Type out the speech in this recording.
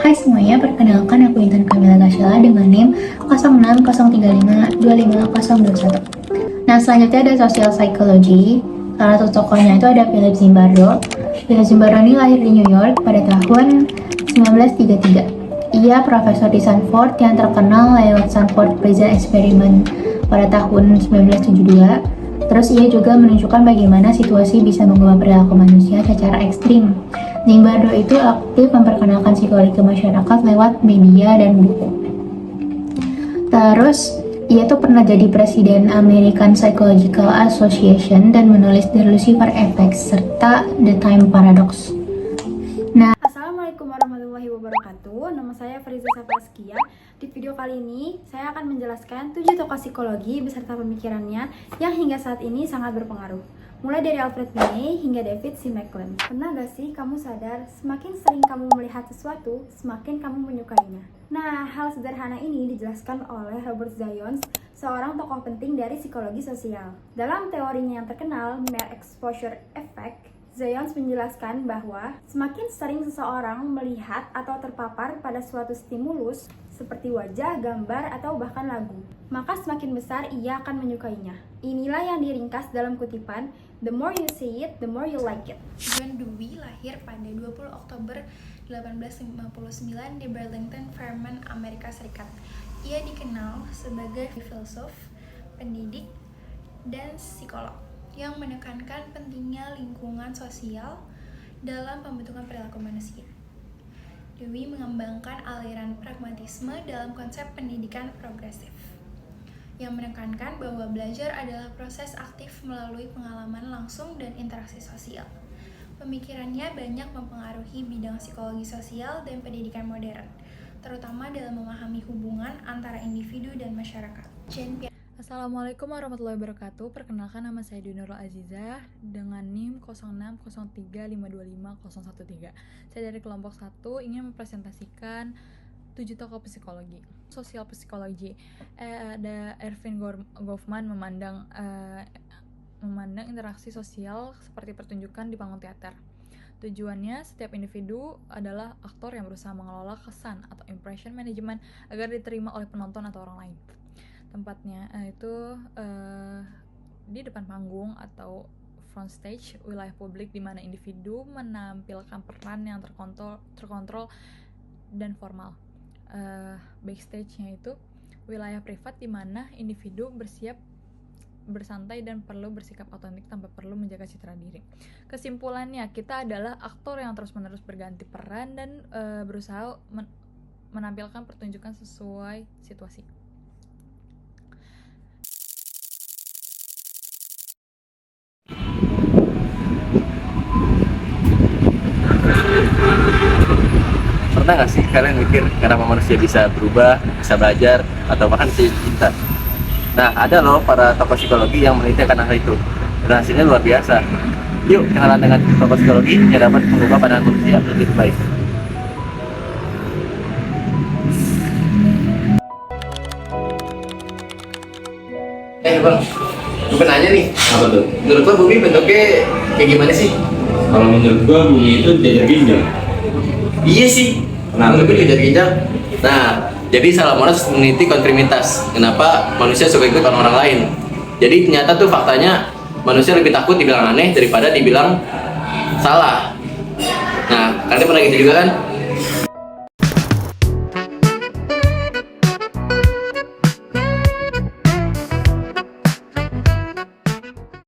Hai semuanya, perkenalkan aku Intan Kamila Gasyala dengan NIM 060325021. Nah, selanjutnya ada social psychology. Salah satu tokohnya itu ada Philip Zimbardo. Philip Zimbardo ini lahir di New York pada tahun 1933. Ia profesor di Stanford yang terkenal lewat Stanford Prison Experiment pada tahun 1972. Terus ia juga menunjukkan bagaimana situasi bisa mengubah perilaku manusia secara ekstrim. Zimbardo itu aktif memperkenalkan psikologi ke masyarakat lewat media dan buku. Terus, ia tuh pernah jadi presiden American Psychological Association dan menulis The Lucifer Effect serta The Time Paradox. Assalamualaikum warahmatullahi wabarakatuh. Nama saya Fariza Safaskia. Di video kali ini, saya akan menjelaskan 7 tokoh psikologi beserta pemikirannya yang hingga saat ini sangat berpengaruh. Mulai dari Alfred Binet hingga David C. McClellan. Pernah gak sih kamu sadar, semakin sering kamu melihat sesuatu, semakin kamu menyukainya? Nah, hal sederhana ini dijelaskan oleh Robert Zayons, seorang tokoh penting dari psikologi sosial. Dalam teorinya yang terkenal, Mere Exposure Effect, Zayons menjelaskan bahwa semakin sering seseorang melihat atau terpapar pada suatu stimulus seperti wajah, gambar, atau bahkan lagu, maka semakin besar ia akan menyukainya. Inilah yang diringkas dalam kutipan, "The more you see it, the more you like it." John Dewey lahir pada 20 Oktober 1859 di Burlington, Vermont, Amerika Serikat. Ia dikenal sebagai filsuf, pendidik, dan psikolog yang menekankan pentingnya lingkungan sosial dalam pembentukan perilaku manusia. Dewey mengembangkan aliran pragmatisme dalam konsep pendidikan progresif, yang menekankan bahwa belajar adalah proses aktif melalui pengalaman langsung dan interaksi sosial. Pemikirannya banyak mempengaruhi bidang psikologi sosial dan pendidikan modern, terutama dalam memahami hubungan antara individu dan masyarakat. Assalamualaikum warahmatullahi wabarakatuh. Perkenalkan, nama saya Nurul Azizah dengan NIM 06035255013. Saya dari kelompok 1 ingin mempresentasikan 7 tokoh psikologi. Sosial psikologi. Ada Erving Goffman memandang interaksi sosial seperti pertunjukan di panggung teater. Tujuannya, setiap individu adalah aktor yang berusaha mengelola kesan atau impression management agar diterima oleh penonton atau orang lain. Tempatnya itu di depan panggung atau front stage, wilayah publik di mana individu menampilkan peran yang terkontrol dan formal. Backstage-nya itu wilayah privat di mana individu bersiap bersantai dan perlu bersikap otentik tanpa perlu menjaga citra diri. Kesimpulannya, kita adalah aktor yang terus-menerus berganti peran dan berusaha menampilkan pertunjukan sesuai situasi. Pernah nggak sih kalian mikir kenapa manusia bisa berubah, bisa belajar, atau bahkan bisa cinta? Nah, ada loh para tokoh psikologi yang meneliti akan hal itu, dan hasilnya luar biasa. Yuk kenalan dengan tokoh psikologi yang dapat mengubah pandangan manusia menjadi lebih baik. Bang, bukan nanya nih. Apa tuh? Menurut lo bumi bentuknya kayak gimana sih? Kalau menurut gua bumi itu jajar ginjal. Iya sih. Menurut gue jajar ginjal. Nah, jadi Salamonas meneliti konformitas. Kenapa manusia suka ikut orang lain? Jadi ternyata tuh faktanya manusia lebih takut dibilang aneh daripada dibilang salah. Nah, kalian pernah gitu juga kan?